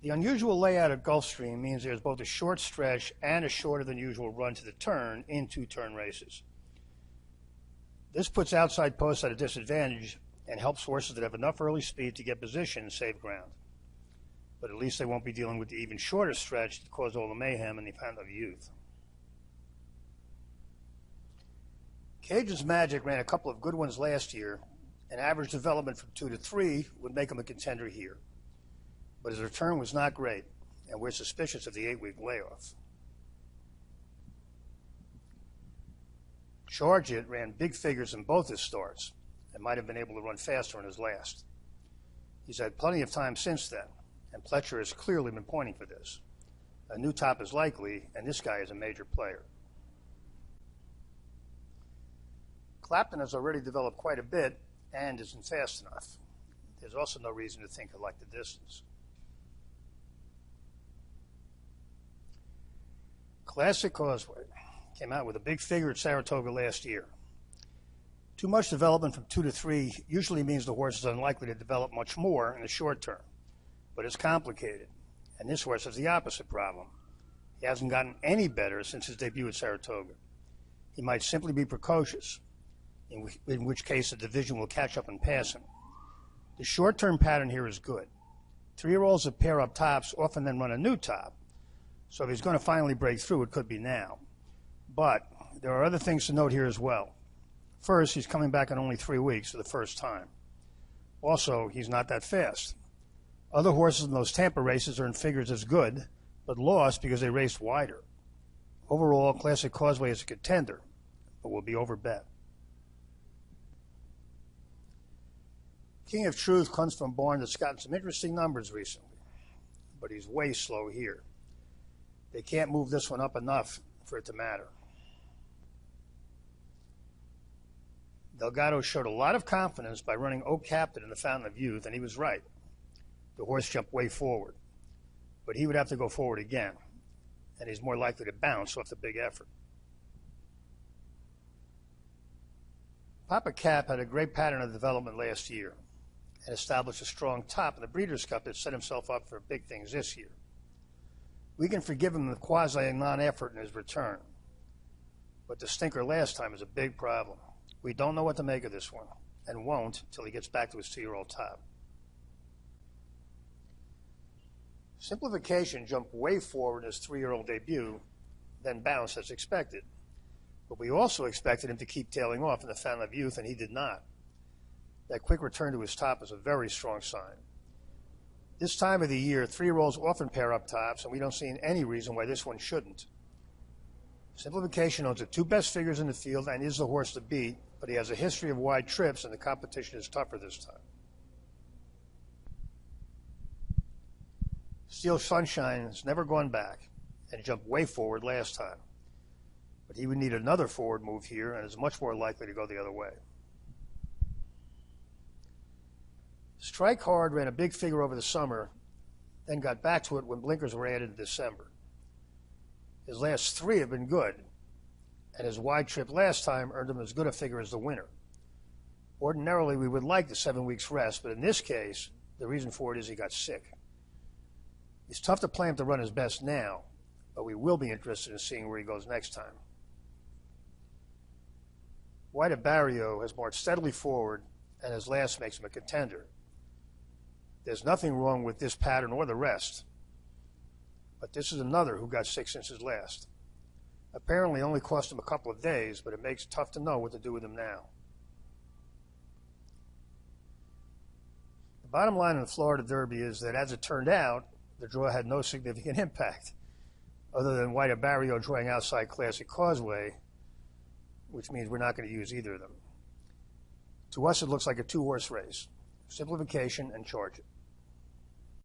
The unusual layout of Gulfstream means there's both a short stretch and a shorter than usual run to the turn in two-turn races. This puts outside posts at a disadvantage and helps horses that have enough early speed to get position and save ground. But at least they won't be dealing with the even shorter stretch that caused all the mayhem in the Fountain of Youth. Cajun's Magic ran a couple of good ones last year, and average development from 2 to 3 would make him a contender here. But his return was not great, and we're suspicious of the 8-week layoff. Charge It ran big figures in both his starts and might have been able to run faster in his last. He's had plenty of time since then, and Pletcher has clearly been pointing for this. A new top is likely, and this guy is a major player. Clapton has already developed quite a bit and isn't fast enough. There's also no reason to think he'll like the distance. Classic Causeway came out with a big figure at Saratoga last year. Too much development from 2 to 3 usually means the horse is unlikely to develop much more in the short term, but it's complicated, and this horse has the opposite problem. He hasn't gotten any better since his debut at Saratoga. He might simply be precocious, in which case the division will catch up and pass him. The short-term pattern here is good. 3-year-olds that pair up tops often then run a new top, so if he's going to finally break through, it could be now. But there are other things to note here as well. First, he's coming back in only 3 weeks for the first time. Also, he's not that fast. Other horses in those Tampa races are in figures as good, but lost because they raced wider. Overall, Classic Causeway is a contender, but will be overbet. King of Truth comes from a barn that's gotten some interesting numbers recently, but he's way slow here. They can't move this one up enough for it to matter. Delgado showed a lot of confidence by running Oak Captain in the Fountain of Youth, and he was right. The horse jumped way forward, but he would have to go forward again, and he's more likely to bounce off the big effort. Papa Cap had a great pattern of development last year and established a strong top in the Breeders' Cup that set himself up for big things this year. We can forgive him the quasi-non-effort in his return, but the stinker last time is a big problem. We don't know what to make of this one, and won't until he gets back to his 2-year-old top. Simplification jumped way forward in his 3-year-old debut, then bounced as expected. But we also expected him to keep tailing off in the Fountain of Youth, and he did not. That quick return to his top is a very strong sign. This time of the year, 3-year-olds often pair up tops, and we don't see any reason why this one shouldn't. Simplification owns the 2 best figures in the field and is the horse to beat, but he has a history of wide trips, and the competition is tougher this time. Steel Sunshine has never gone back and jumped way forward last time, but he would need another forward move here and is much more likely to go the other way. Strike Hard ran a big figure over the summer, then got back to it when blinkers were added in December. His last 3 have been good, and his wide trip last time earned him as good a figure as the winner. Ordinarily, we would like the 7 weeks rest, but in this case, the reason for it is he got sick. It's tough to plan him to run his best now, but we will be interested in seeing where he goes next time. White Barrio has marched steadily forward, and his last makes him a contender. There's nothing wrong with this pattern or the rest, but this is another who got sick since his last. Apparently only cost him a couple of days, but it makes it tough to know what to do with him now. The bottom line in the Florida Derby is that, as it turned out, the draw had no significant impact, other than White Barrio drawing outside Classic Causeway, which means we're not going to use either of them. To us, it looks like a 2-horse race: Simplification and Charge It.